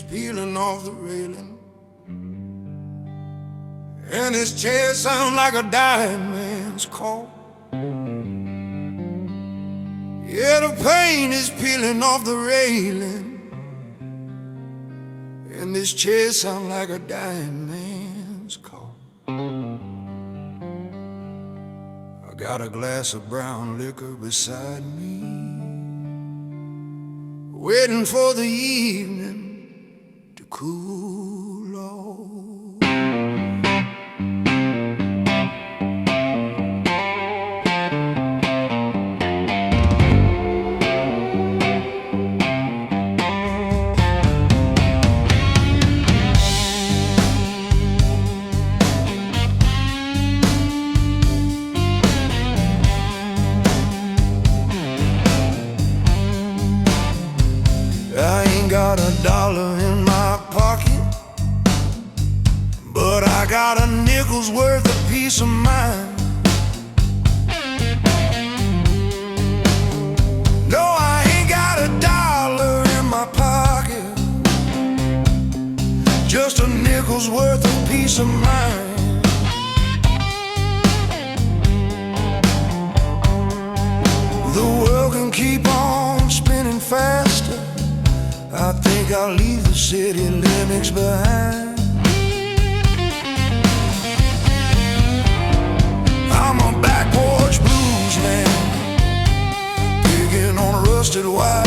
peeling off the railing, and his chair sounds like a dying man's call. Yeah, the paint is peeling off the railing, and this chair sounds like a dying man's call. I got a glass of brown liquor beside me, waiting for the evening to cool off. I ain't got a dollar in my pocket, but I got a nickel's worth of peace of mind. No, I ain't got a dollar in my pocket, just a nickel's worth of peace of mind. The world can keep on spinning faster, I think I'll leave the city limits behind. I'm a back porch bluesman, picking on a rusted wire,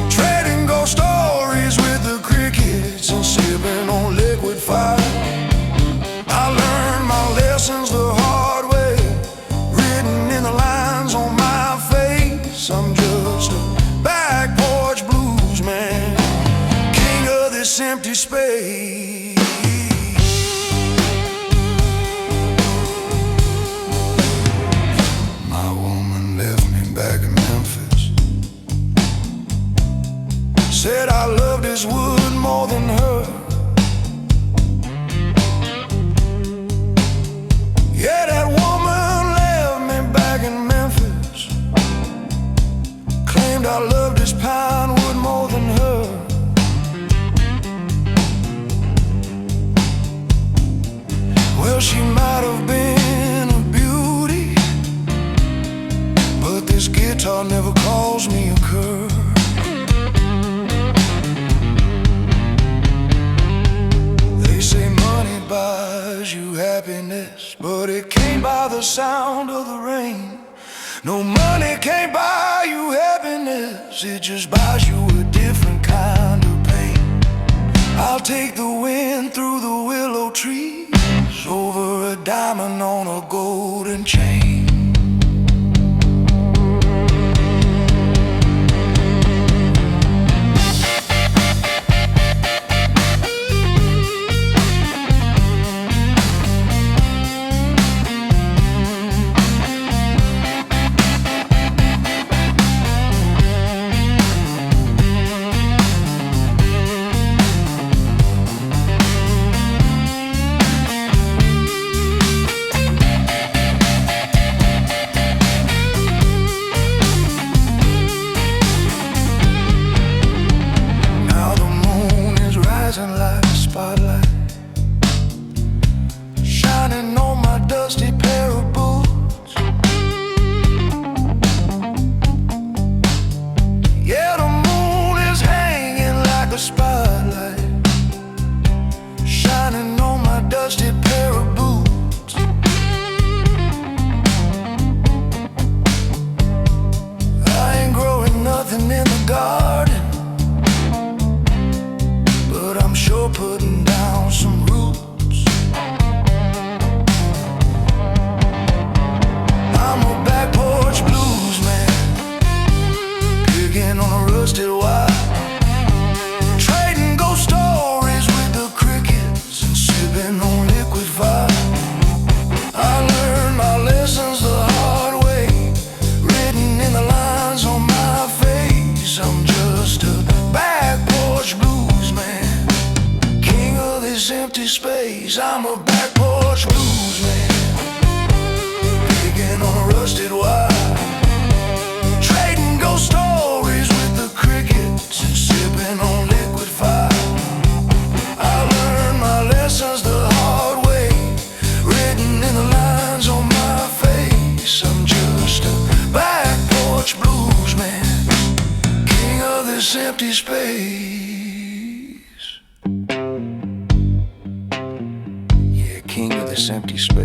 trading ghost stories with the crickets and sipping on liquid fire. I learned my lessons the hard way, written in the lines on my face. I'm just a back porch bluesman, king of this empty space. My woman left me back in Memphis, said I loved this wood more than her. Yeah, that woman left me back in Memphis, claimed I loved this pine wood more than her. Well, she might have been a beauty, but this guitar never calls me a cur. They say money buys you happiness, but it can't buy the sound of the rain. No, money can't buy you happiness, it just buys you a different kind of pain. I'll take the wind through the willow trees, over a diamond on a golden chain.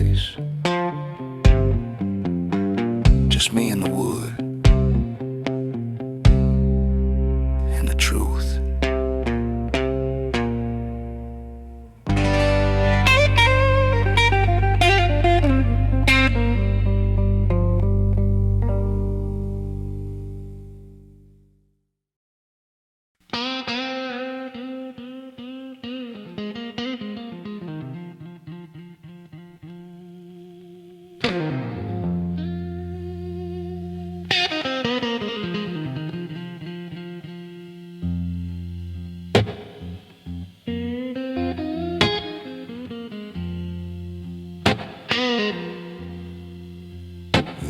place. Just me and the wood and the truth.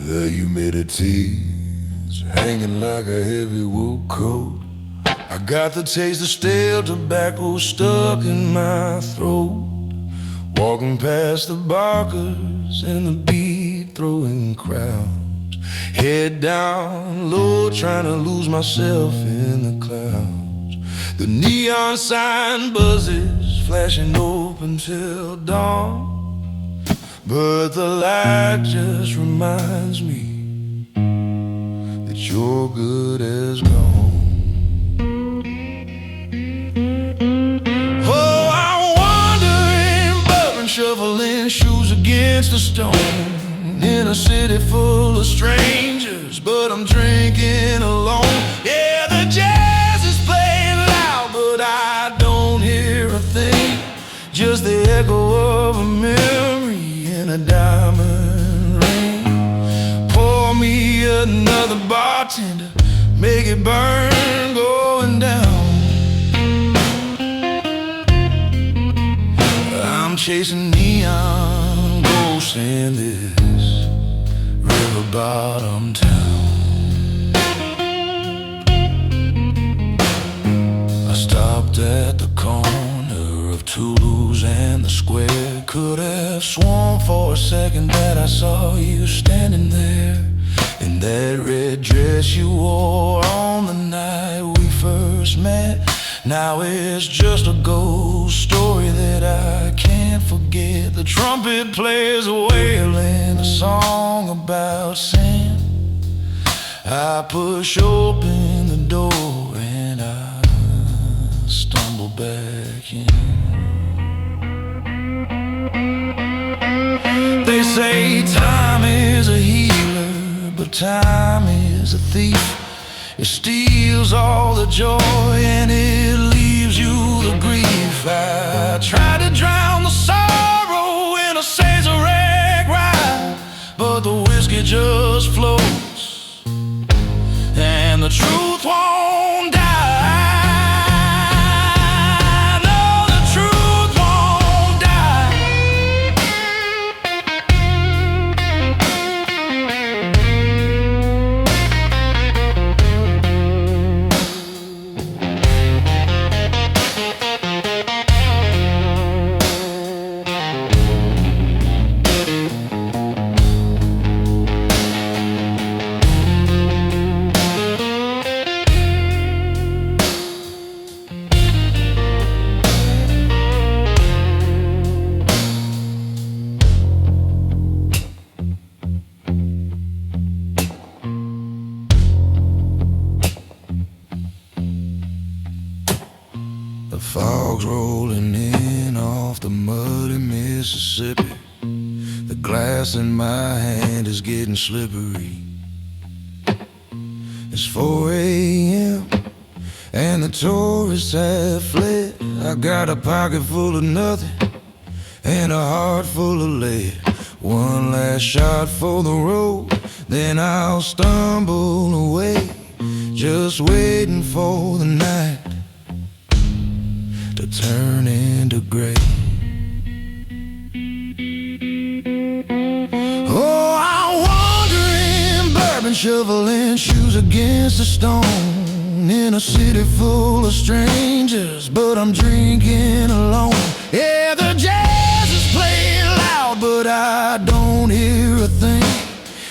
The humidity's hanging like a heavy wool coat. I got the taste of stale tobacco stuck in my throat. Walking past the barkers and the beat-throwing crowds. Head down low, trying to lose myself in the clouds. The neon sign buzzes, flashing open till dawn. But the light just reminds me that your good is gone. Oh, I'm wandering, bubbling, shoveling shoes against the stone. In a city full of strangers, but I'm drinking alone. Yeah, the jazz is playing loud, but I don't hear a thing. Just the echo of a memory in a diamond ring. Pour me another bartender, make it burn, going down. I'm chasing neon ghosts in this river bottom town. I stopped at the corner of Toulouse and the square. Could have sworn for a second that I saw you standing there in that red dress you wore on the night we first met. Now it's just a ghost story that I can't forget. The trumpet plays a wailing a song about sin. I push open the door and I stumble back in. They say time is a healer, but time is a thief. It steals all the joy and it leaves you the grief. I try to drown the sorrow in a Sazerac ride, but the whiskey just flows and the truth won't die. The fog's rolling in off the muddy Mississippi. The glass in my hand is getting slippery. It's 4 a.m. and the tourists have fled. I got a pocket full of nothing and a heart full of lead. One last shot for the road, then I'll stumble away, just waiting for the night to turn into gray. Oh, I'm wandering, bourbon shoveling shoes against the stone, in a city full of strangers, but I'm drinking alone. Yeah, the jazz is playing loud, but I don't hear a thing,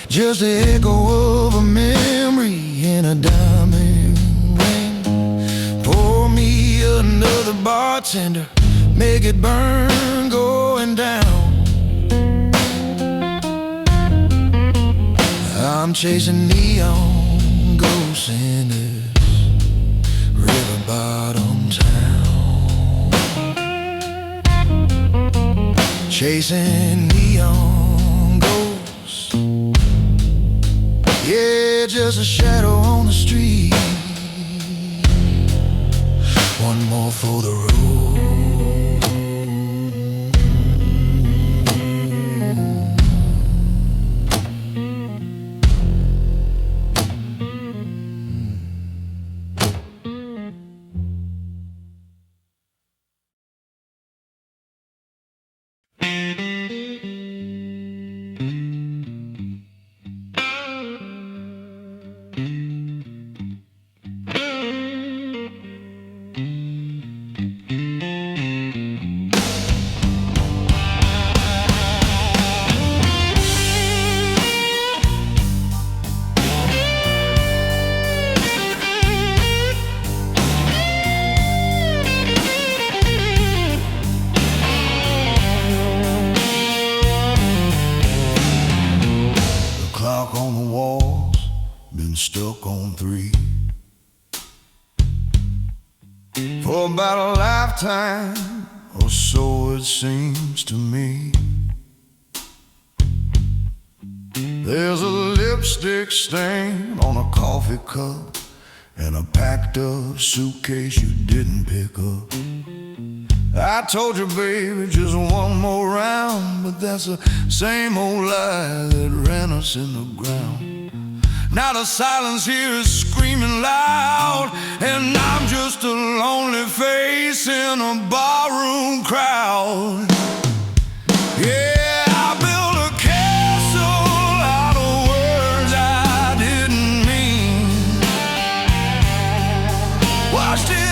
just the echo of a memory in a diamond ring. Pour me another bartender, make it burn, going down. I'm chasing neon ghosts in this river bottom town, chasing neon ghosts, yeah, just a shadow on the street, one more for the road. Clock on the walls, been stuck on 3 for about a lifetime, or so it seems to me. There's a lipstick stain on a coffee cup and a packed up suitcase you didn't pick up. I told you, baby, just one more round, but that's the same old lie that ran us in the ground. Now the silence here is screaming loud, and I'm just a lonely face in a barroom crowd. Yeah, I built a castle out of words I didn't mean, watched it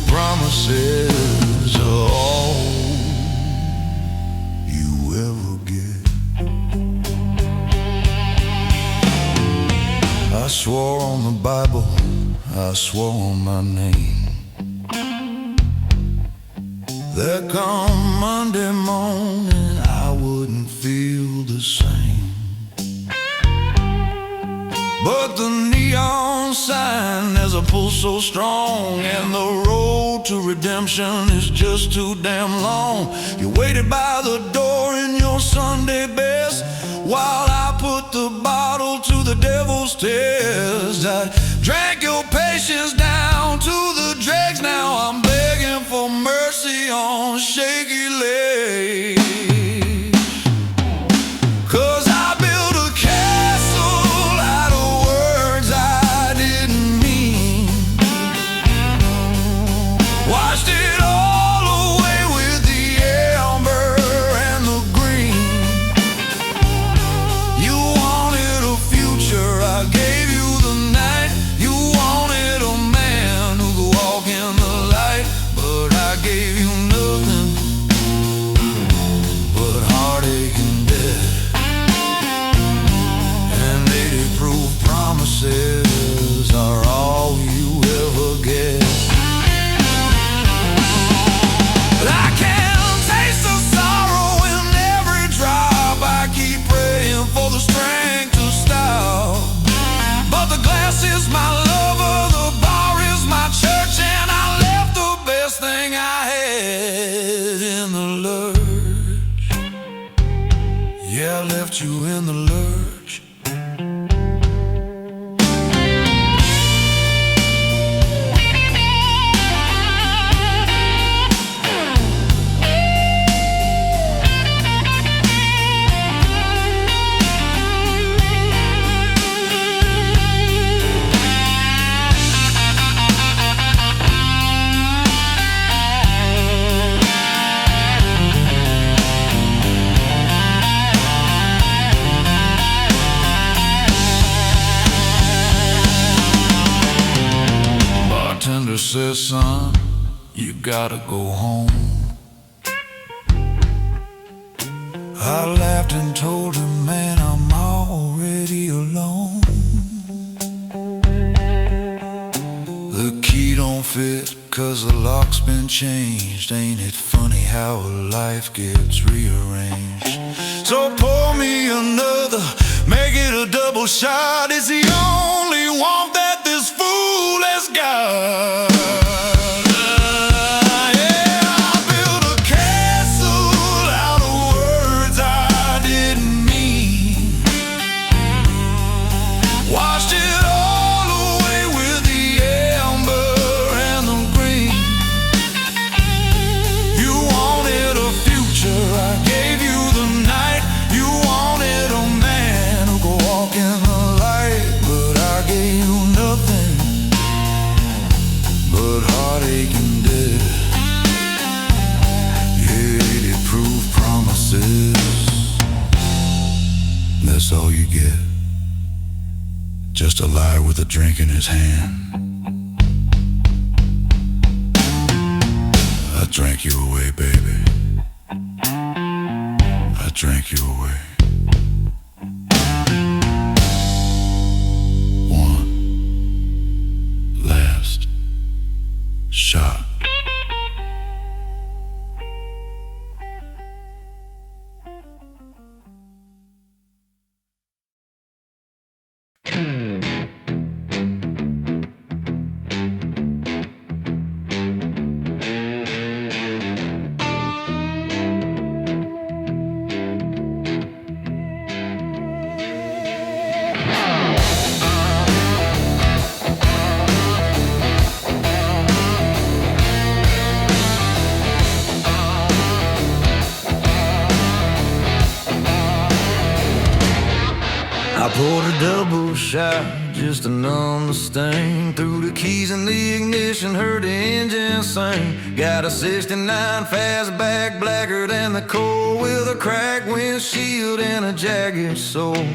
promises are all you ever get. I swore on the Bible, I swore on my name, that come Monday morning I wouldn't feel the same. But the neon sign has a pull so strong, and the road to redemption is just too damn long. You waited by the door in your Sunday best while I put the bottle to the devil's test. I drank your patience down to the dregs. Now I'm begging for mercy on shaky legs. Promises are all you ever get. I can taste the sorrow in every drop. I keep praying for the strength to stop. But the glass is my lover, the bar is my church, and I left the best thing I had in the lurch. Yeah, I left you in the lurch. Says, son, you gotta go home. I laughed and told him, man, I'm already alone. The key don't fit 'cause the lock's been changed. Ain't it funny how a life gets rearranged? So pour me another, make it a double shot. It's the only warmth that this fool has got. That's all you get. Just a liar with a drink in his hand. I drank you away, baby. I drank you away. One last shot. I poured a double shot just to numb the sting. Threw the keys in the ignition, heard the engine sing. Got a 69 fastback, blacker than the coal, with a cracked windshield and a jagged soul.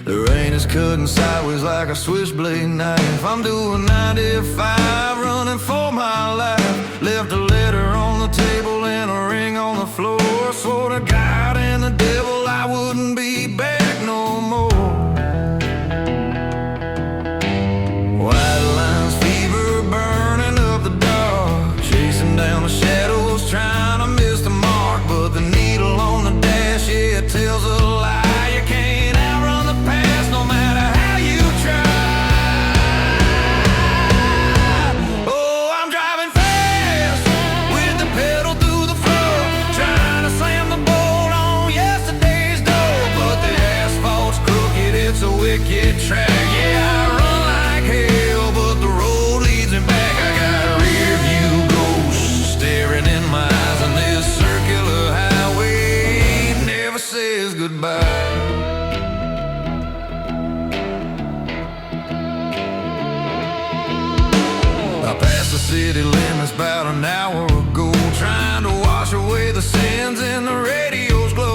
The rain is cutting sideways like a switchblade knife. I'm doing 95, running for my life. Left a letter on the table and a ring on the floor. Swore to God and the devil I wouldn't be back no more. White lines, fever burning up the dark, chasing down the shadows, trying to miss the mark. But the needle on the dash, yeah, it tells a lie. You can't outrun the past no matter how you try. Oh, I'm driving fast with the pedal through the floor, trying to slam the bolt on yesterday's door. But the asphalt's crooked, it's a wicked track. Yeah, I run like hell, but the road leads me back. I got rear view ghosts staring in my eyes, and this circular highway never says goodbye. I passed the city limits about an hour ago, trying to wash away the sins in the radio's glow.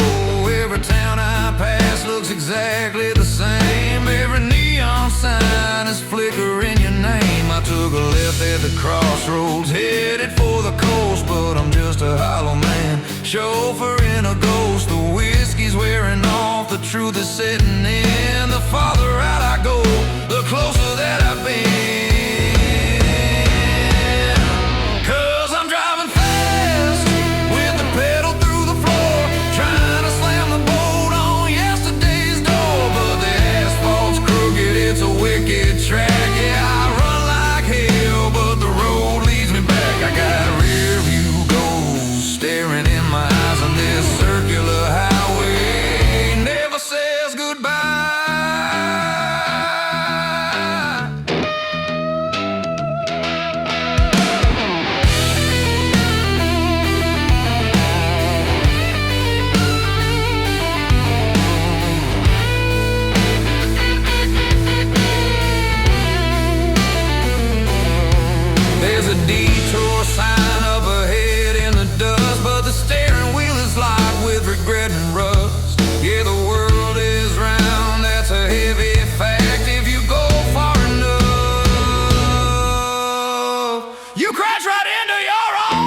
Every town I pass looks exactly the same. Every neon sign is flickering your name. I took a left at the crossroads, headed for the coast, but I'm just a hollow man, chauffeuring a ghost. The whiskey's wearing off, the truth is setting in. The farther out I go, the closer that I've been. 'Cause I'm driving fast with the pedal through the floor, trying to slam the bolt on yesterday's door. But the asphalt's crooked, it's a wicked track. Yeah, I run like hell, but the road leads me back. I got rear view ghosts staring in my eyes, and this circular highway never says goodbye. There's a detour sign up ahead in the dust, but the steering wheel is locked with regret and rust. Yeah, the world is round, that's a heavy fact. If you go far enough, you crash right into your own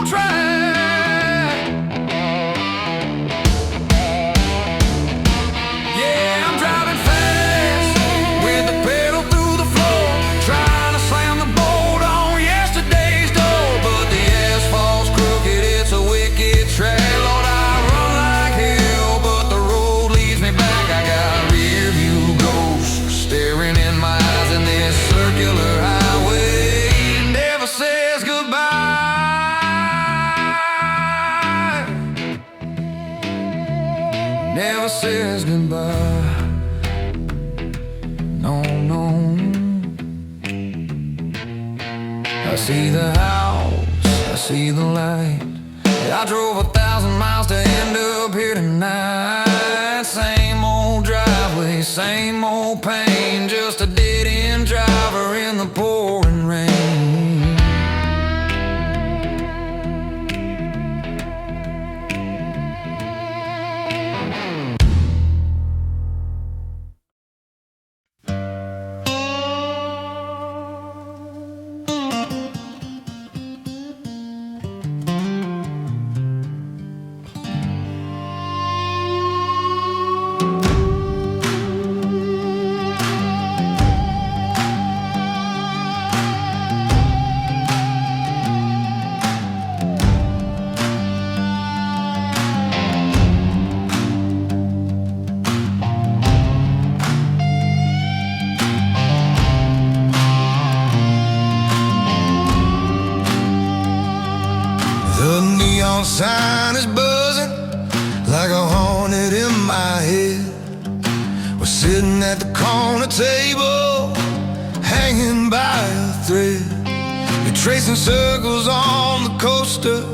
I see the house, I see the light. I drove 1,000 miles to end up here tonight. Same old driveway, same old pain, just a dead-end driver in the pouring rain. The neon sign is buzzing like a hornet in my head. We're sitting at the corner table, hanging by a thread. You're tracing circles on the coaster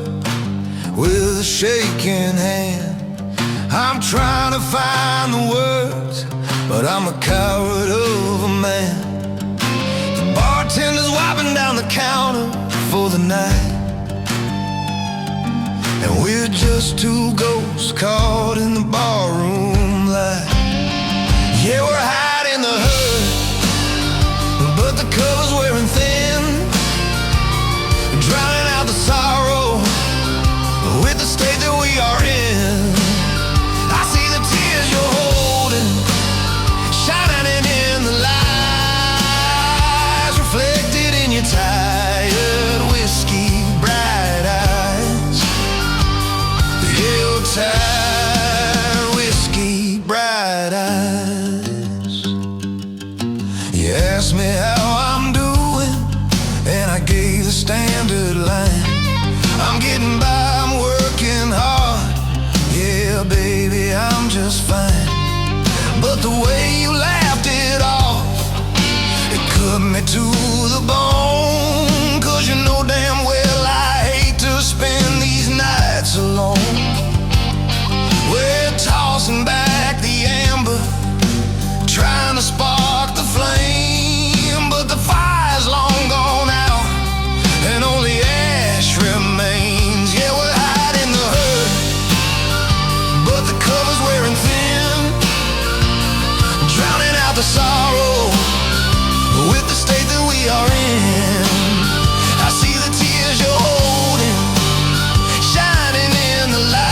with a shaking hand. I'm trying to find the words, but I'm a coward of a man. The bartender's wiping down the counter for the night, and we're just two ghosts caught in the barroom light. Yeah, we're hiding the hurt, but the cover's wearing thin, drowning out the sorrow with the state that we are in. I see the tears you're holding, shining in the lights, reflected in your tired whiskey bright eyes. Tired whiskey bright eyes. You asked me how I'm doing, and I gave the standard line. I'm getting by, I'm working hard. Yeah, baby, I'm just fine. But the way you laughed it off, it cut me to the bone. 'Cause you know damn well I hate to spend these nights alone. We're tossing back the amber, trying to spark the flame, but the fire's long gone out, and only ash remains. Yeah, we're hiding the hurt, but the cover's wearing thin, drowning out the sorrow with the state that we are in. I see the tears you're holding, shining in the light,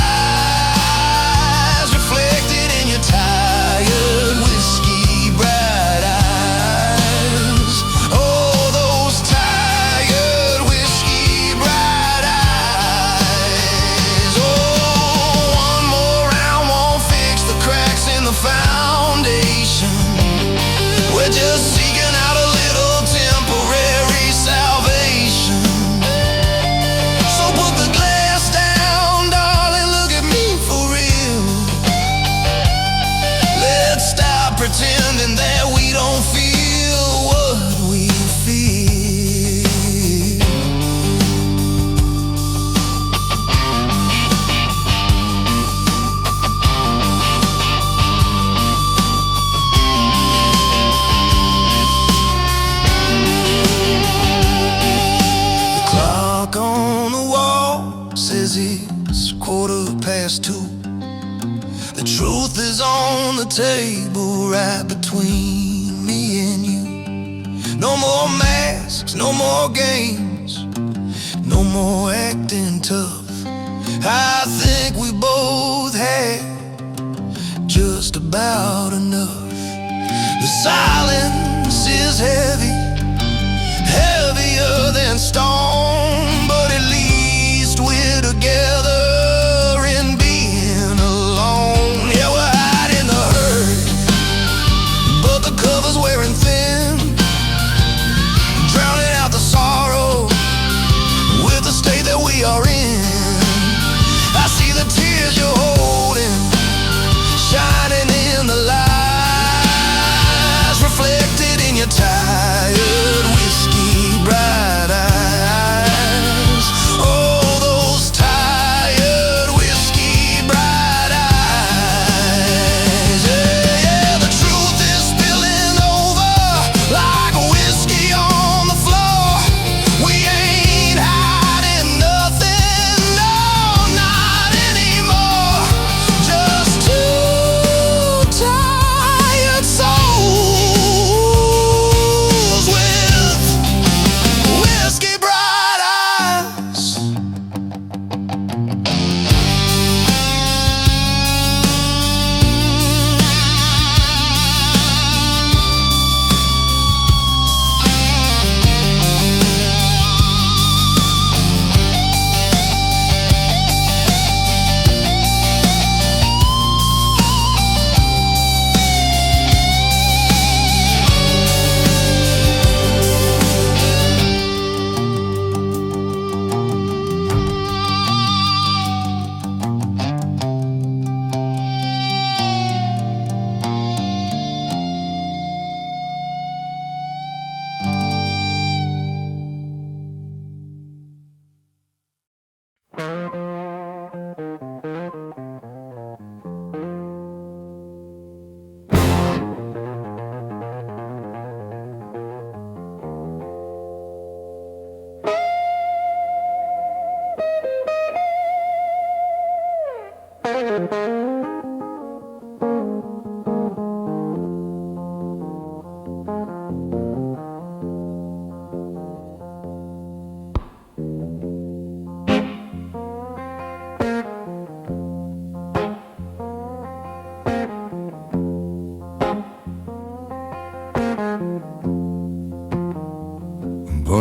reflected in your tired whiskey bright eyes. Oh, those tired whiskey bright eyes. Oh, one more round won't fix the cracks in the foundation. We're just seeking out a little temporary salvation. So put the glass down, darling, look at me for real. Let's stop pretending that we don't feel what we feel. The clock on the wall says it's 2:15. The truth is on the table right between me and you. No more masks, no more games, no more acting tough. I think we both had just about enough. The silence is heavy, heavier than stone, but at least we're together in being alone. Yeah, we're hiding the hurt, but the cover's wearing thin, drowning out the sorrow with the state that we are in. I see the tears you're holding, shining in the lights, reflected in your tired whiskey bright eyes.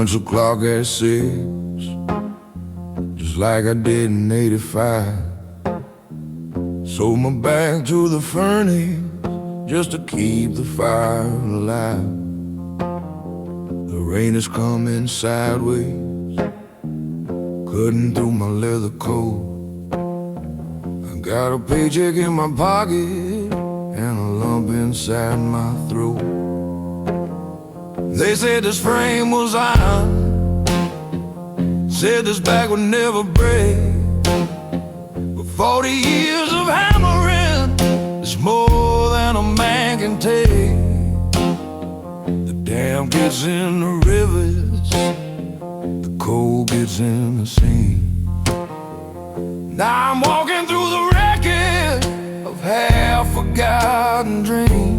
punch the clock at 6, just like I did in 85. Sold my back to the furnace just to keep the fire alive. The rain is coming sideways, cutting through my leather coat. I got a paycheck in my pocket and a lump inside my throat. They said this frame was iron, said this back would never break. But 40 years of hammering is more than a man can take. The dam gets in the rivers, the coal gets in the sea. Now I'm walking through the wreckage of half-forgotten dreams.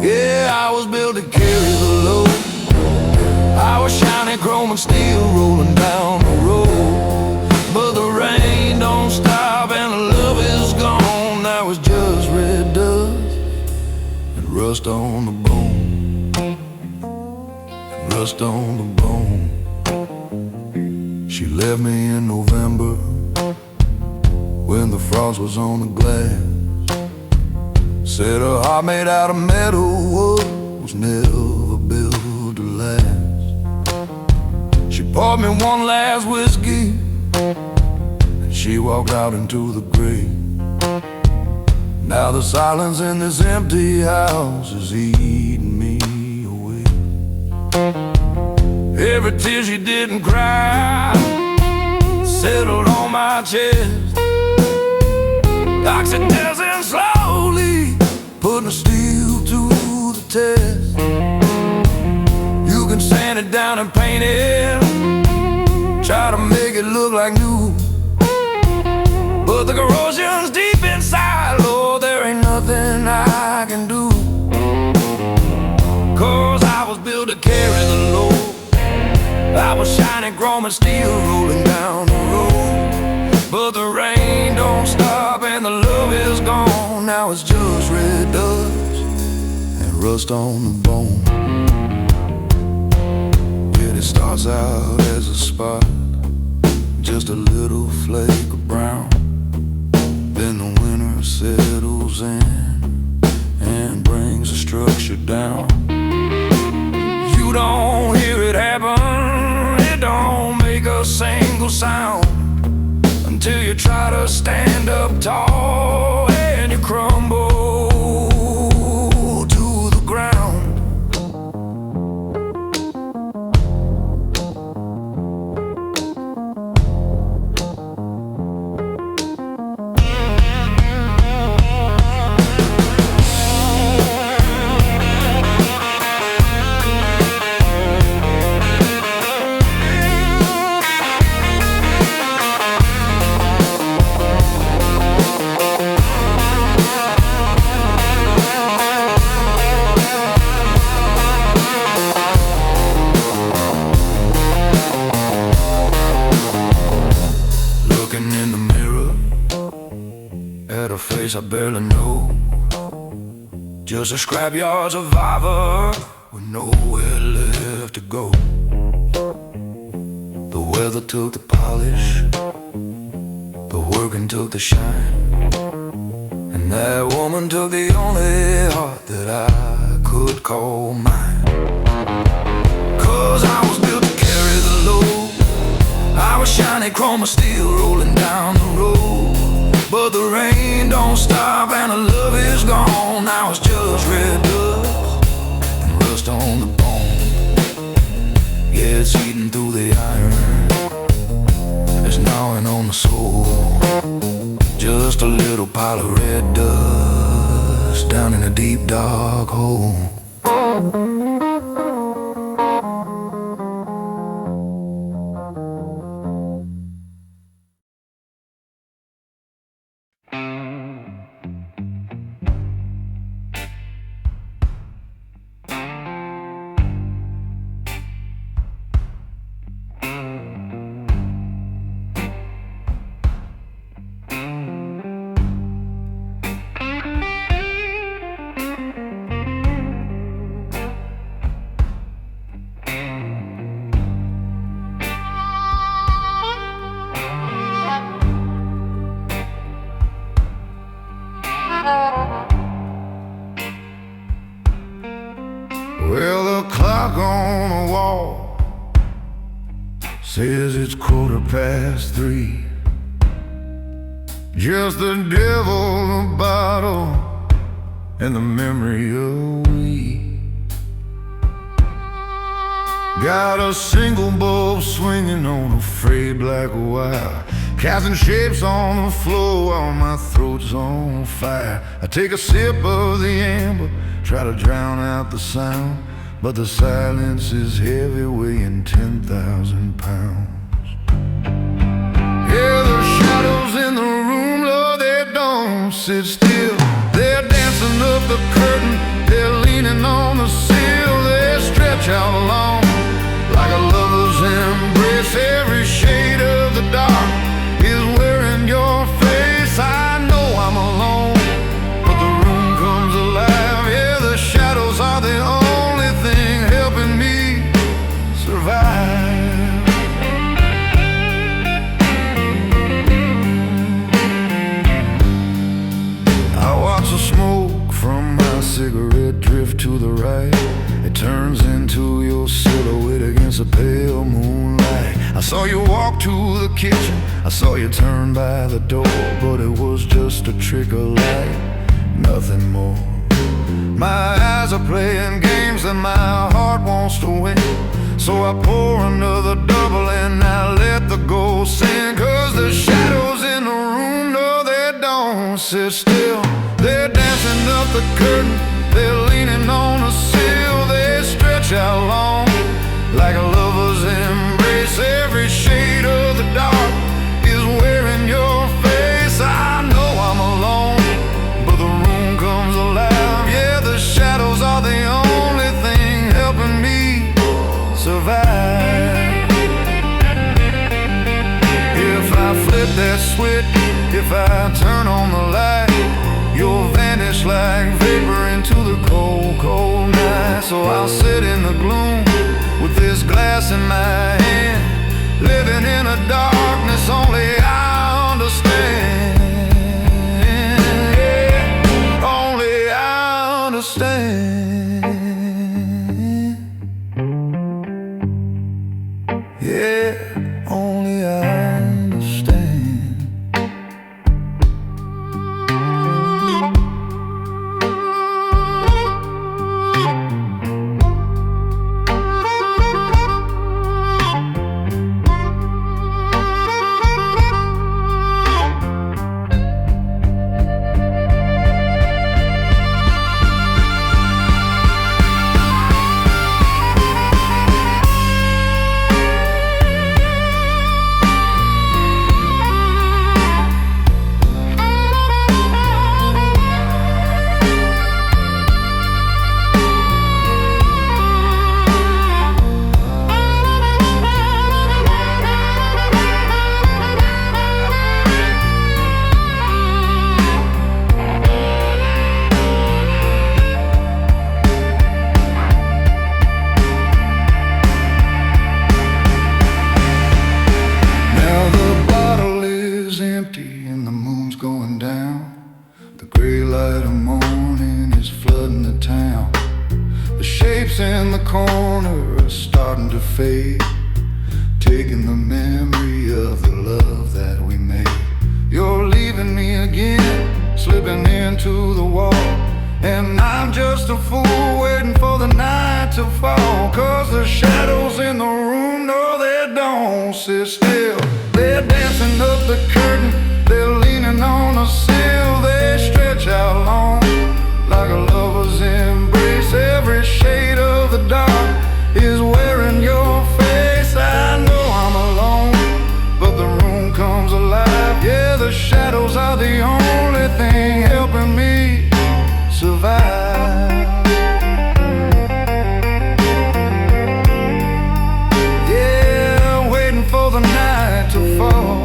Yeah, I was built to carry the load. I was shiny chrome and steel rolling down the road. But the rain don't stop and the love is gone. Now it's just red dust and rust on the bone, and rust on the bone. She left me in November when the frost was on the glass. Said her heart made out of metal was never built to last. She poured me one last whiskey and she walked out into the grave. Now the silence in this empty house is eating me away. Every tear she didn't cry settled on my chest. Oxytocin slowly putting steel to the test. You can sand it down and paint it, try to make it look like new, but the corrosion's deep inside. Lord, there ain't nothing I can do, 'cause I was built to carry the load. I was shining chrome and steel rolling down the road. But the rain don't stop and the love is gone. Now it's just red dust and rust on the bone. Yeah, it starts out as a spot, just a little flake of brown. Then the winter settles in and brings the structure down. You don't hear it happen, it don't make a single sound, until you try to stand up tall and you crumble to the ground. I barely know, just a scrapyard survivor with nowhere left to go. The weather took the polish, the working took the shine, and that woman took the only heart that I could call mine. 'Cause I was built to carry the load. I was shiny chrome and steel rolling down the road. But the rain don't stop and the love is gone. Now it's just red dust and rust on the bone. Yeah, it's eating through the iron, it's gnawing on the soul. Just a little pile of red dust down in a deep dark hole. Says it's 3:15. Just the devil, the bottle, and the memory of weed. Got a single bulb swinging on a frayed black wire, casting shapes on the floor while my throat's on fire. I take a sip of the amber, try to drown out the sound, but the silence is heavy, weighing 10,000 pounds. Yeah, the shadows in the room, Lord, they don't sit still. They're dancing up the curtain, they're leaning on the sill. They stretch out long, like a lover's embrace. Every shade of the dark is wearing your face. I know I'm alone, but the room comes alive. Yeah, the shadows are the only thing helping me survive. I watch the smoke from my cigarette drift to the right. It turns into your silhouette against the pale moonlight. I saw you walk to the kitchen, I saw you turn by the door, but it was just a trick of light, nothing more. My eyes are playing games and my heart wants to win, so I pour another double and I let the ghost sing. 'Cause the shadows in the room, no, they don't sit still. They're dancing up the curtain, they're leaning on a sill. They stretch out long, like a lover's embrace. Every shade of the dark is wearing your face. I know I'm alone, but the room comes alive. Yeah, the shadows are the only thing helping me survive. If I flip that switch, if I turn on the light, you'll vanish like vapor into the cold, cold night. So I'll sit in the gloom with this glass in my hand, living in a darkness only I understand. Yeah, only I understand. Yeah, only I understand. In the corner are starting to fade, taking the memory of the love that we made. You're leaving me again, slipping into the wall, and I'm just a fool waiting for the night to fall. 'Cause the shadows in the room, no, they don't sit still. They're dancing up the curtain, they're leaning on a sill. They stretch out long, like a lover's embrace. Every shade of the dark is wearing your face. I know I'm alone, but the room comes alive. Yeah, the shadows are the only thing helping me survive. Yeah, waiting for the night to fall.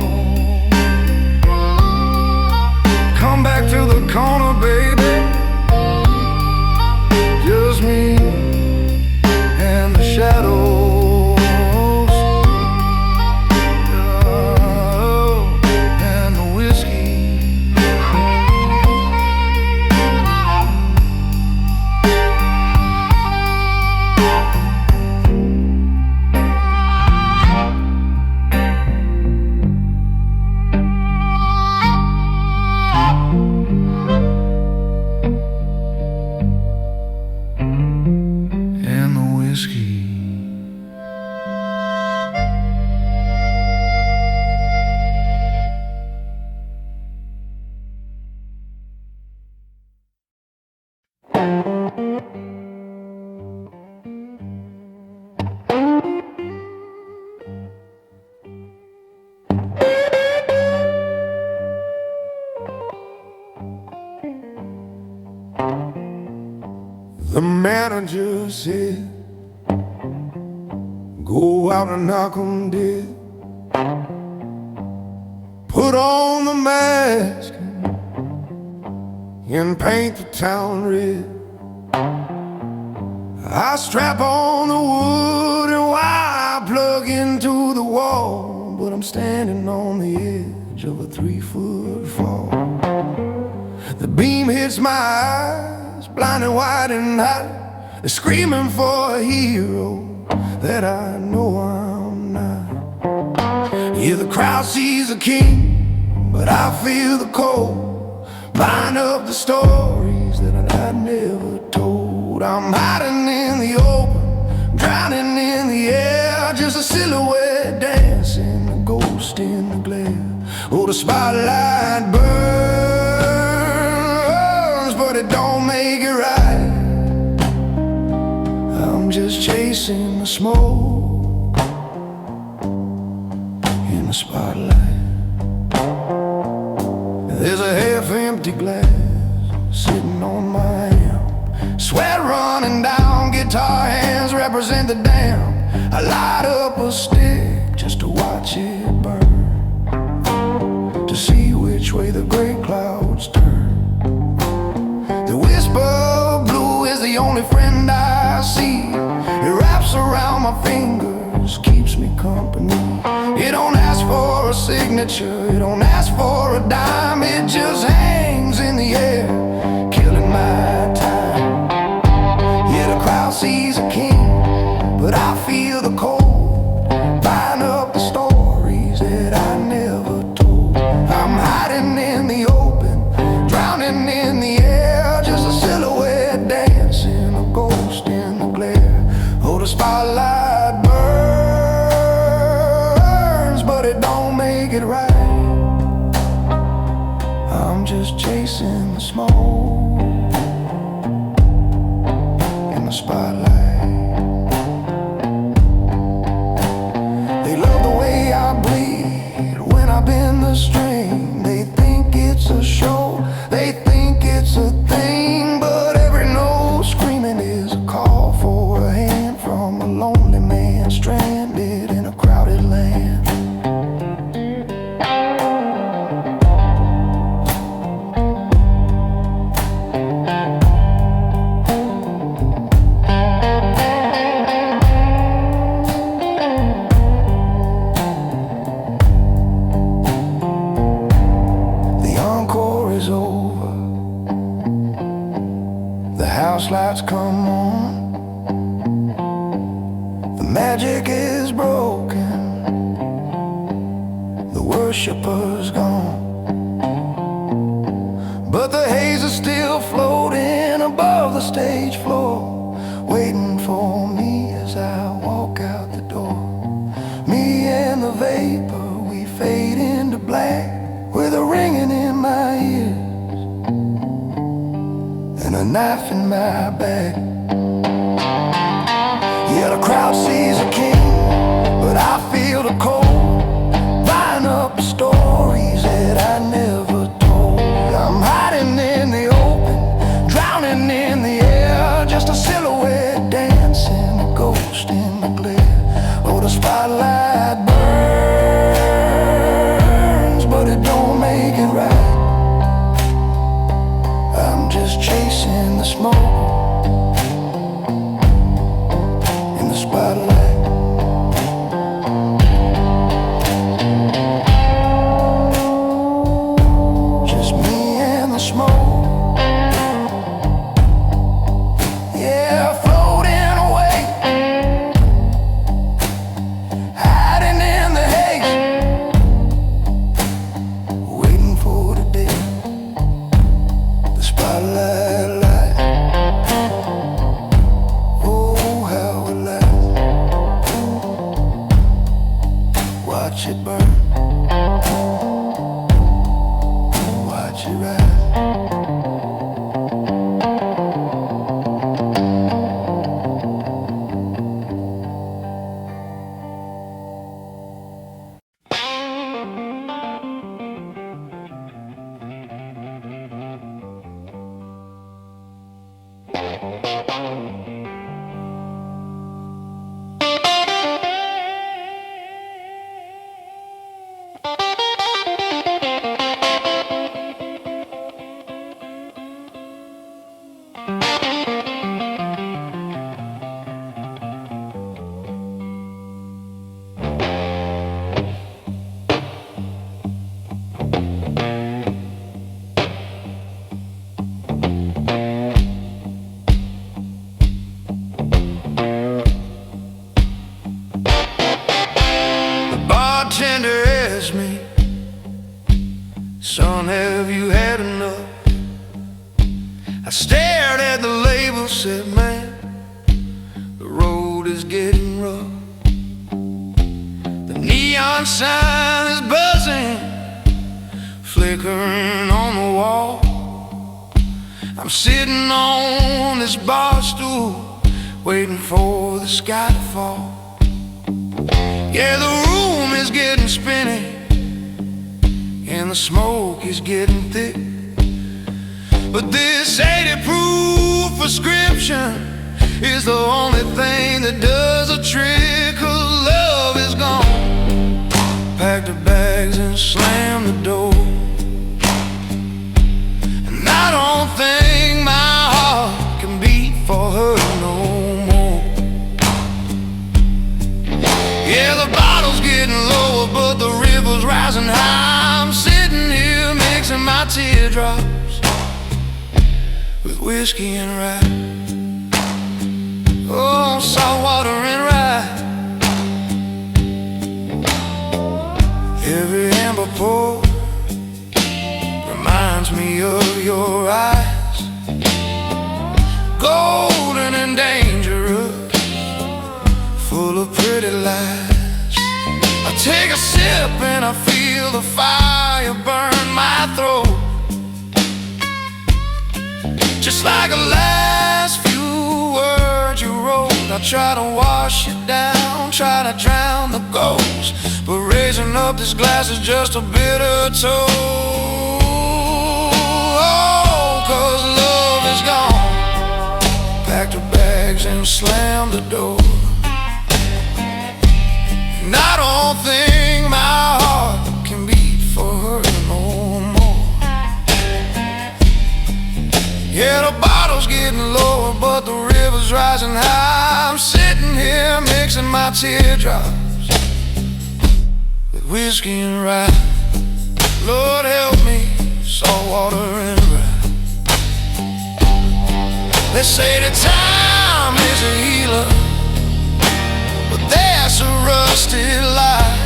or just sit. Go out and knock 'em dead. Put on the mask and paint the town red. I strap on the wood and wire plug into the wall, but I'm standing on the edge of a 3-foot fall. The beam hits my eyes, blinding white and hot. They're screaming for a hero that I know I'm not. Yeah, the crowd sees a king, but I feel the cold. Line up the stories that I never told. I'm hiding in the open, drowning in the air. Just a silhouette dancing, a ghost in the glare. Oh, the spotlight burns, but it don't make it right. I'm just chasing the smoke in the spotlight. There's a half-empty glass sitting on my amp. Sweat running down, guitar hands represent the damn. I light up a stick just to watch it burn, to see which way the gray clouds turn. The whisper of blue is the only friend I see. It wraps around my fingers, keeps me company. It don't ask for a signature, it don't ask for a dime. It just hangs in the air, killing my time. Yeah, the crowd sees a king, but I feel the cold. Buying up the stories that I never told. I'm hiding in the open, drowning in the air. Just a silhouette dancing, a ghost in the glare. Oh, the spotlight burns, but it don't make it right. I'm just chasing the smoke in the spotlight. They love the way I bleed when I bend the string. They think it's a show, they think it's a thing, but every note screaming is a call for a hand from a lonely man stranded in a crowded land. Lights come on, the magic is broken, the worshipper's gone, but the haze is still floating above the stage floor, waiting for me as I walk out the door. Me and the vapor, we fade into black with a ringing in my ears and a knife in my back. Yeah, the crowd sees a king, but I feel the cold. Buying up stories that I never told. I'm hiding in the open, drowning in the air. Just a silhouette dancing, a ghost in the glare. Oh, the spotlight burns, but it don't make it right. I'm just chasing the smoke in the spotlight. Just me and the smoke. Yeah, floating away, hiding in the haze, waiting for the day. The spotlight light, oh how it lights. Watch it burn, watch it rise. bartender asked me, son, have you had enough? I stared at the label, said, man, the road is getting rough. The neon sign is buzzing, flickering on the wall. I'm sitting on this bar stool, waiting for the sky to fall. Yeah, the room is getting spinny, and the smoke is getting thick. But this 80 proof prescription is the only thing that does a trick. 'Cause love is gone. Pack the bags and slam the door. And I don't think my heart can beat for her no more. Yeah, the bottle's getting lower, but the river's rising high. I'm sitting here mixing my teardrops with whiskey and rye. Oh, salt water and rye. Every amber pour reminds me of your eyes, golden and dangerous, full of pretty lies. I take a sip and I feel the fire burn my throat, just like the last few words you wrote. I try to wash it down, try to drown the ghost, but raising up this glass is just a bitter toast. Oh, 'cause love is gone. Pack the bags and slam the door. And I don't think my heart can beat for her no more. Yeah, the bottle's getting lower, but the river's rising high. I'm sitting here mixing my teardrops with whiskey and rye. Lord help me, salt water and rye. They say that time is a healer, but that's a rusted lie.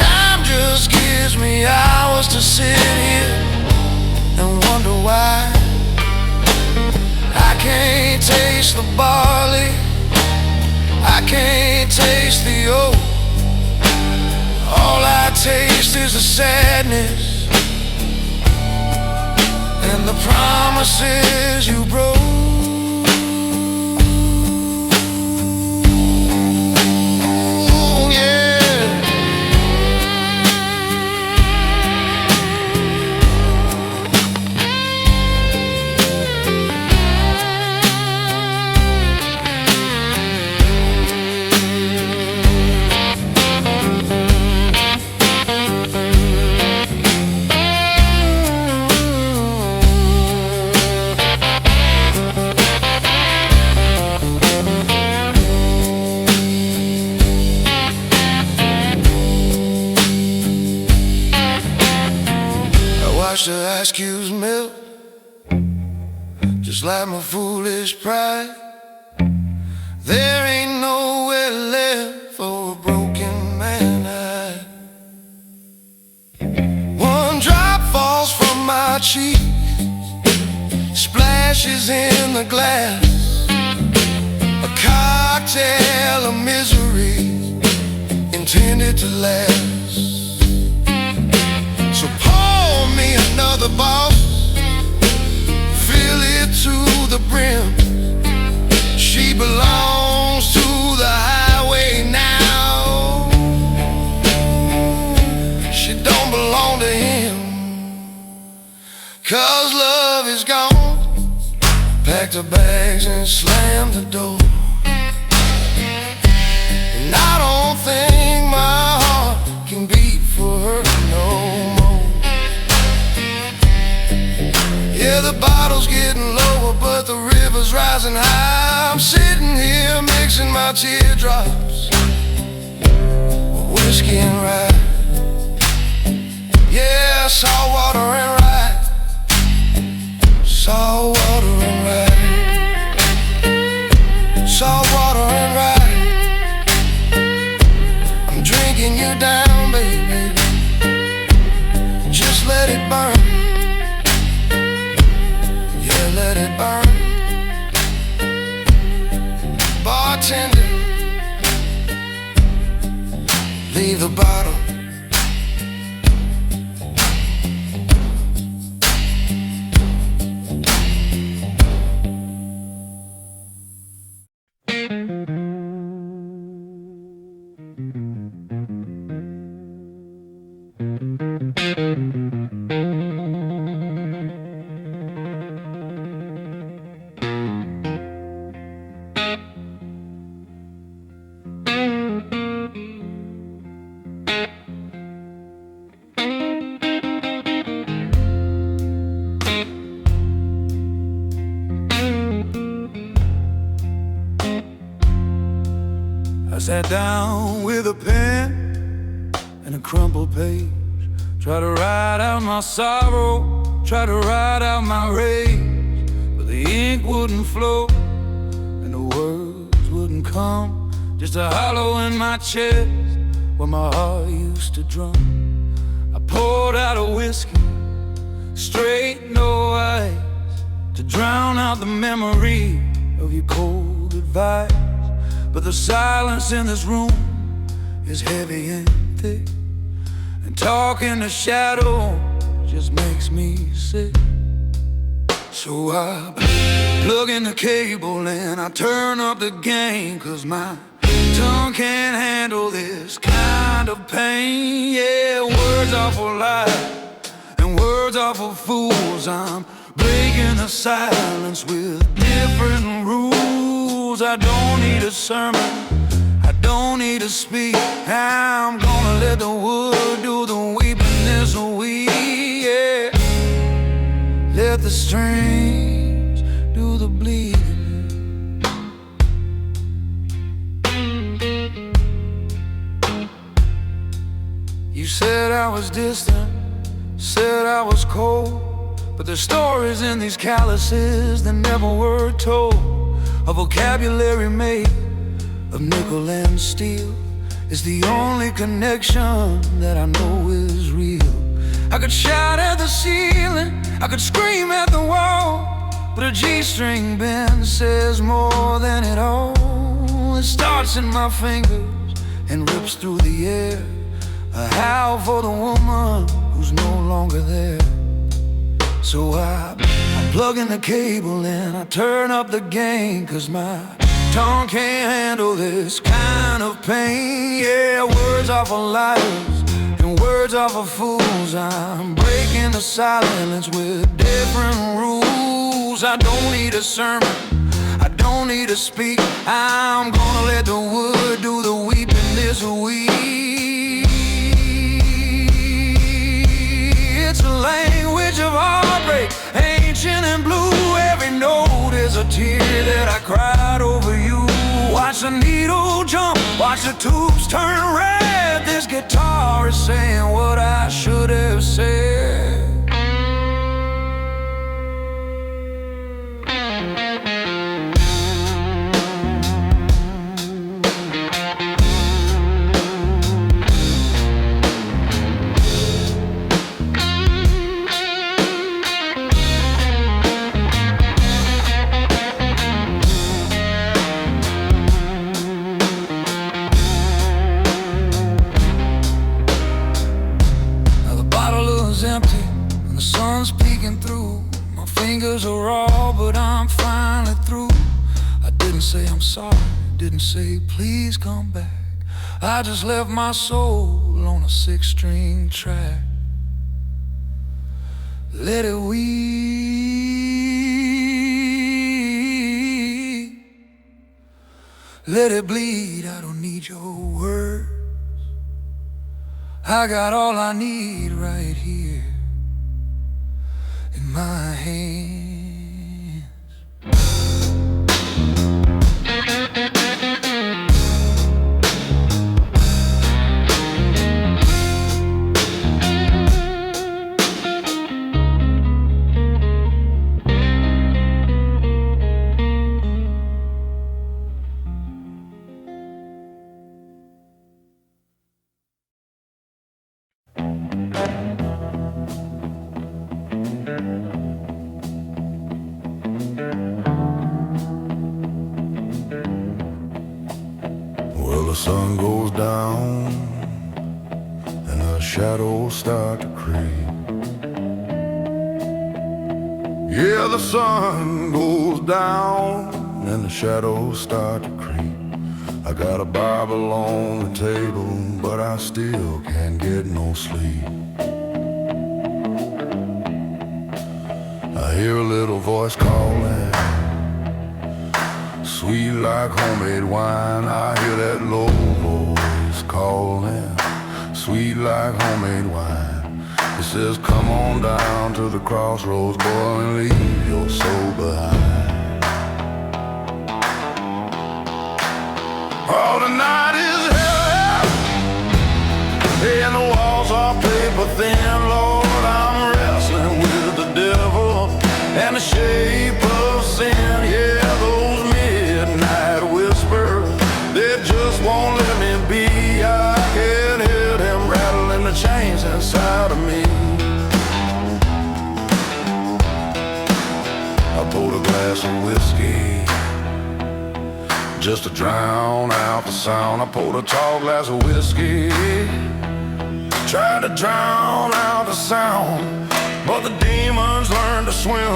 Time just gives me hours to sit here and wonder why I can't taste the barley, I can't taste the oat. All I taste is the sadness and the promises you broke. The ice cubes melt, just like my foolish pride. There ain't nowhere left for a broken man. One drop falls from my cheek, splashes in the glass, a cocktail of misery intended to last. So pour me another bottle, fill it to the brim. She belongs to the highway now, she don't belong to him. 'Cause love is gone. Pack the bags and slam the door. And I don't think my heart can beat for her no more. Yeah, the bottle's getting lower, but the river's rising high. I'm sitting here mixing my teardrops with whiskey and rye. Yeah, salt water and rye, salt water and rye, salt water and rye. I'm drinking you down, baby. Just let it burn. Yeah, let it burn. Bartender, leave the bottle. I sat down with a pen and a crumpled page. Try to write out my sorrow, try to write out my rage. But the ink wouldn't flow and the words wouldn't come. Just a hollow in my chest where my heart used to drum. I poured out a whiskey, straight, no ice, to drown out the memory of your cold advice. But the silence in this room is heavy and thick, and talking to shadow just makes me sick. So I plug in the cable and I turn up the gain, 'cause my tongue can't handle this kind of pain. Yeah, words are for lies and words are for fools. I'm breaking the silence with different rules. I don't need a sermon, I don't need to speak. I'm gonna let the wood do the weeping this week. Yeah, let the strings do the bleeding. You said I was distant, said I was cold, but there's stories in these calluses that never were told. A vocabulary made of nickel and steel is the only connection that I know is real. I could shout at the ceiling, I could scream at the wall, but a G-string bend says more than it all. It starts in my fingers and rips through the air, a howl for the woman who's no longer there. So I plug in the cable and I turn up the gain, 'cause my tongue can't handle this kind of pain. Yeah, words are for liars and words are for fools. I'm breaking the silence with different rules. I don't need a sermon, I don't need to speak. I'm gonna let the wood do the weeping this week. It's a language of heartbreak, ancient and blue. Every note is a tear that I cried over you. Watch the needle jump, watch the tubes turn red. This guitar is saying what I should have said. Empty and the sun's peeking through. My fingers are raw, but I'm finally through. I didn't say I'm sorry, didn't say please come back. I just left my soul on a 6-string track. Let it weep, let it bleed. I don't need your words, I got all I need right here in my hands. sun goes down and the shadows start to creep. Yeah, the sun goes down and the shadows start to creep. I got a Bible on the table, but I still can't get no sleep. I hear a little voice calling, sweet like homemade wine. I hear that low voice calling, sweet like homemade wine. It says, come on down to the crossroads, boy, and leave your soul behind. Oh, the night is hell, and the walls are paper thin. Lord, I'm wrestling with the devil and the shape of sin. Yeah, those midnight whispers, they just won't let me be. I can hear them rattling the chains inside of me. I poured a glass of whiskey just to drown out the sound. I poured a tall glass of whiskey, tried to drown out the sound, but the demons learned to swim,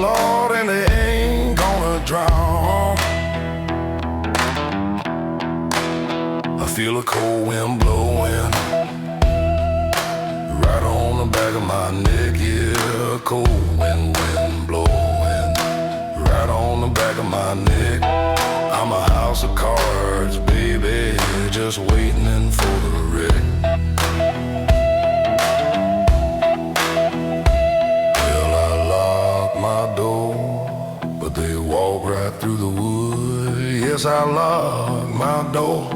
Lord, and they ain't gonna drown. I feel a cold wind blowing right on the back of my neck. Yeah, cold wind blowing right on the back of my neck. I'm a house of cards, baby, just waiting for the wreck. Well, I lock my door, but they walk right through the wood. Yes, I lock my door,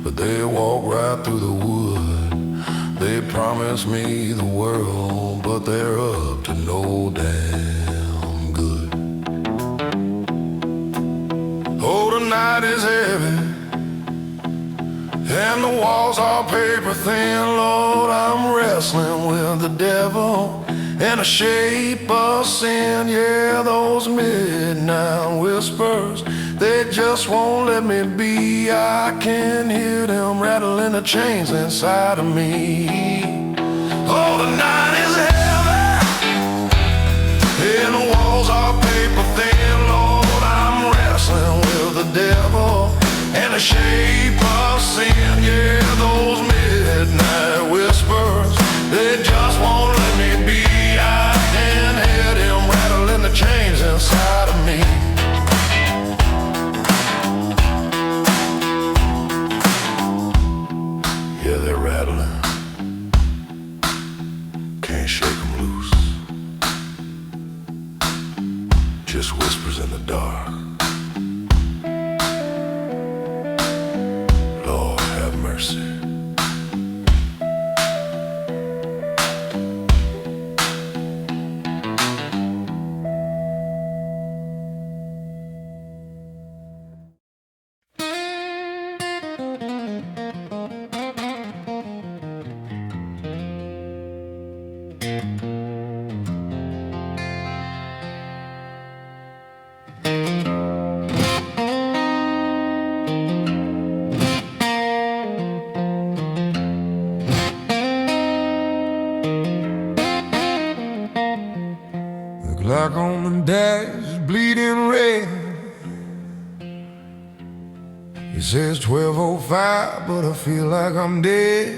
but they walk right through the wood. They promise me the world, but they're up to no damn good. Oh, the night is heavy, and the walls are paper thin. Lord, I'm wrestling with the devil and the shape of sin. Yeah, those midnight whispers, they just won't let me be. I can hear them rattling the chains inside of me. Oh, the night is heavy, and the walls are paper thin. Lord, I'm wrestling with the devil and the shape of sin. Yeah, those midnight whispers, they just won't let me be. I can hear them rattling the chains inside of me. Yeah, they're rattling, can't shake them loose, just whispers in the dark. Lord, have mercy. Clock on the dash is bleeding red. It says 12:05, but I feel like I'm dead.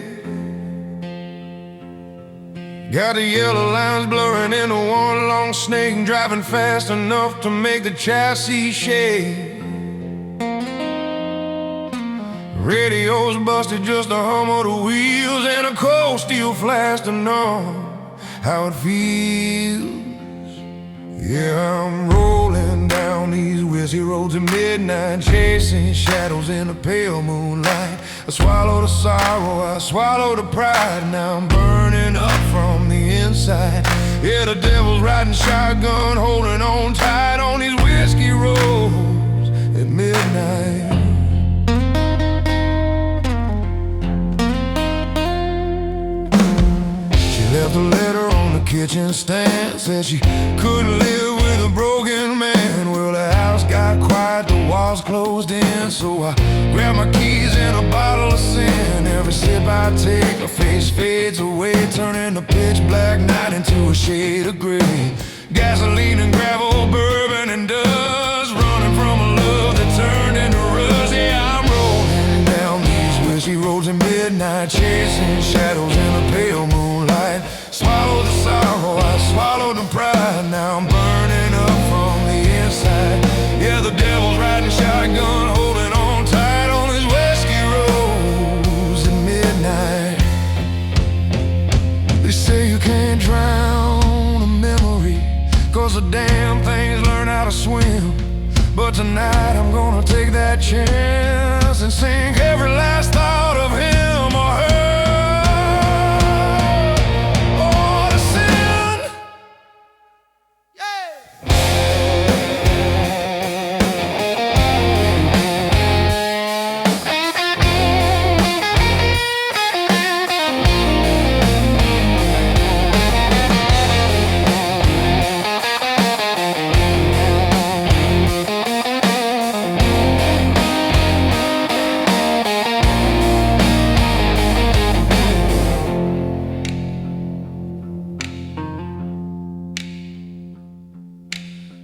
Got the yellow lines blurring into one long snake, driving fast enough to make the chassis shake. Radio's busted, just a hum of the wheels, and a cold steel flash to know how it feels. Yeah, I'm rolling down these whiskey roads at midnight, chasing shadows in the pale moonlight. I swallow the sorrow, I swallow the pride. Now I'm burning up from the inside. Yeah, the devil's riding shotgun, holding on tight on these whiskey roads at midnight. She left a letter on the kitchen stand, said she couldn't live with a broken man. Well, the house got quiet, the walls closed in. So I grab my keys and a bottle of sin. Every sip I take, my face fades away, turning the pitch black night into a shade of gray. Gasoline and gravel, bourbon and dust, running from a love that turned into rust. Yeah, I'm rolling down these whiskey roads at midnight, chasing shadows in the pale moonlight. Swallow the sorrow, I swallowed the pride. Now I'm burning up from the inside. Yeah, the devil's riding shotgun, holding on tight on his whiskey roads at midnight. They say you can't drown a memory, 'cause the damn things learn how to swim. But tonight I'm gonna take that chance and sink every last thought of him or her.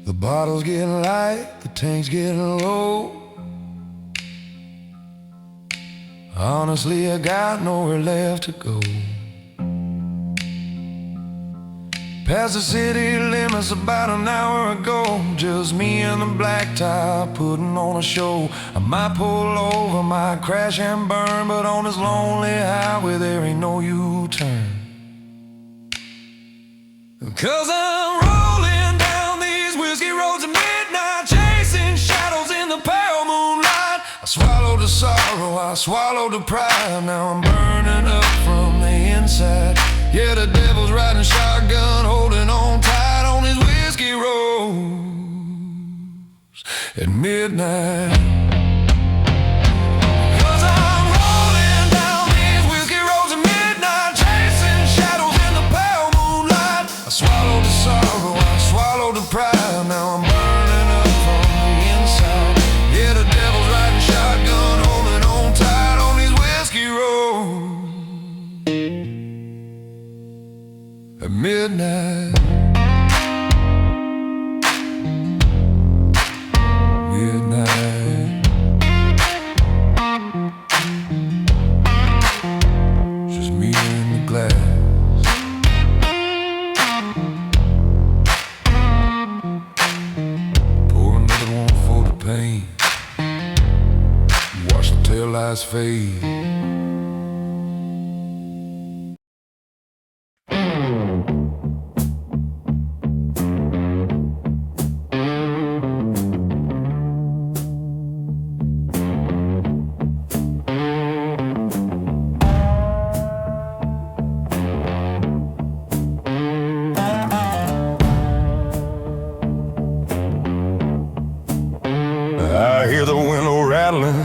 The bottle's getting light, the tank's getting low. Honestly, I got nowhere left to go. Past the city limits about an hour ago. Just me and the black top putting on a show. I might pull over, might crash and burn, but on this lonely highway there ain't no U-turn. 'Cause I'm rolling down these whiskey roads at midnight, chasing shadows in the pale moonlight. I swallowed the sorrow, I swallowed the pride. Now I'm burning up from the inside. Yeah, the devil's riding shotgun, holding on tight on his whiskey roads at midnight. 'Cause I'm rolling down these whiskey roads at midnight, chasing shadows in the pale moonlight. I swallowed the sorrow, I swallowed the pride. Now I'm burning up from the inside. Yeah, the devil's riding shotgun, holding on tight on these whiskey roads at midnight. Midnight. Just me and the glass. Pour another one for the pain. Watch the taillights fade. I hear the window rattling,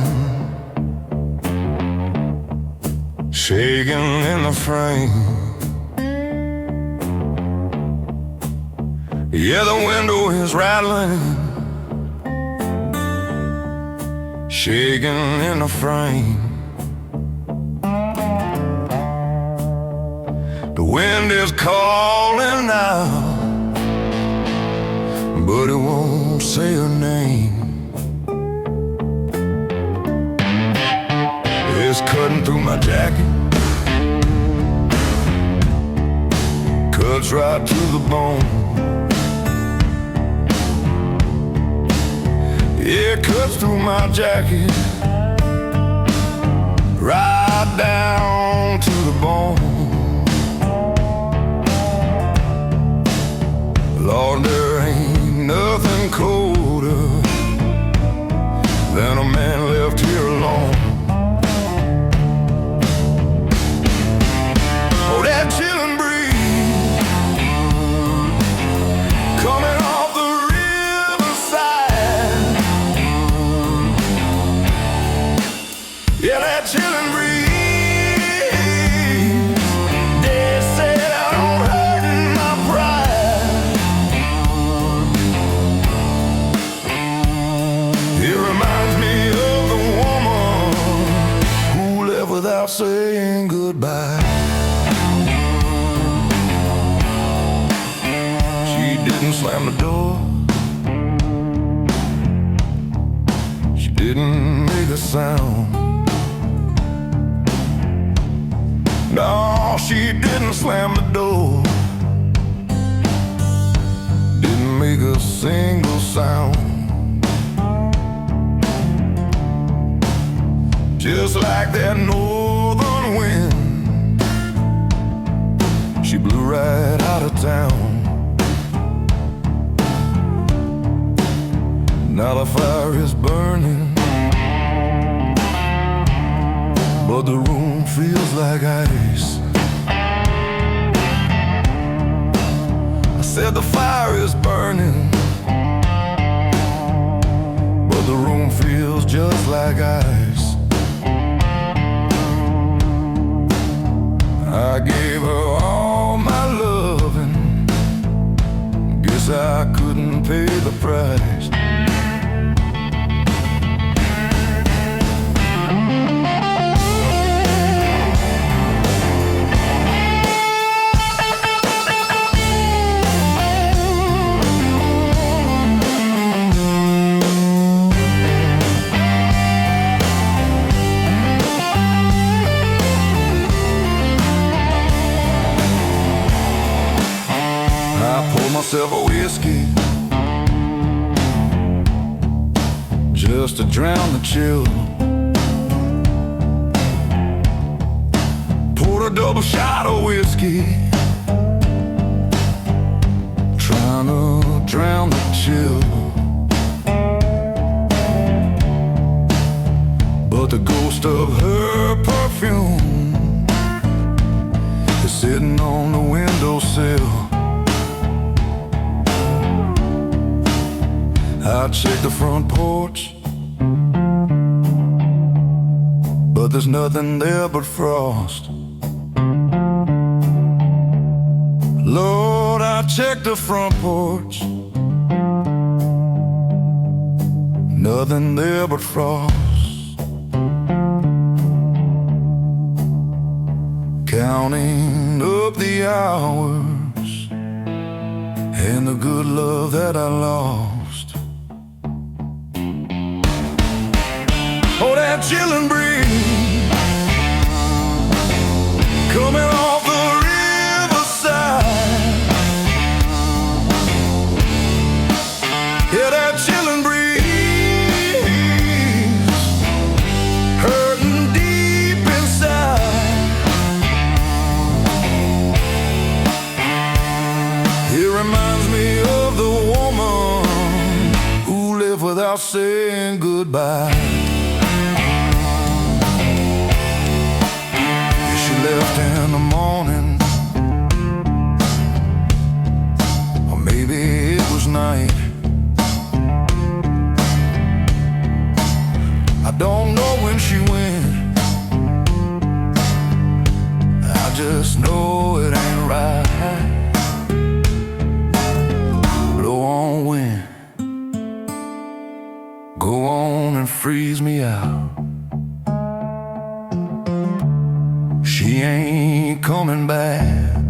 shaking in the frame. Yeah, the window is rattling, shaking in the frame. The wind is calling now, but it won't say her name. It's cutting through my jacket, cuts right to the bone. Yeah, it cuts through my jacket, right down to the bone. Lord, there ain't nothing colder than a man left here alone. Oh, that chilling breeze coming off the riverside. Yeah, that chilling breeze saying goodbye. She didn't slam the door. She didn't make a sound. No, she didn't slam the door. Didn't make a single sound. Just like that northern wind, she blew right out of town. Now the fire is burning, but the room feels like ice. I said the fire is burning, but the room feels just like ice. I gave her all my loving, guess I couldn't pay the price. Myself a whiskey just to drown the chill. Poured a double shot of whiskey, trying to drown the chill. But the ghost of her perfume is sitting on the windowsill. I checked the front porch, but there's nothing there but frost. Lord, I checked the front porch, nothing there but frost. Counting up the hours and the good love that I lost. Oh, that chillin' breeze coming off the riverside. Yeah, that chillin' breeze hurting deep inside. It reminds me of the woman who lived without saying goodbye. Left in the morning, or maybe it was night. I don't know when she went, I just know it ain't right. Blow on wind, go on and freeze me out. She ain't coming back.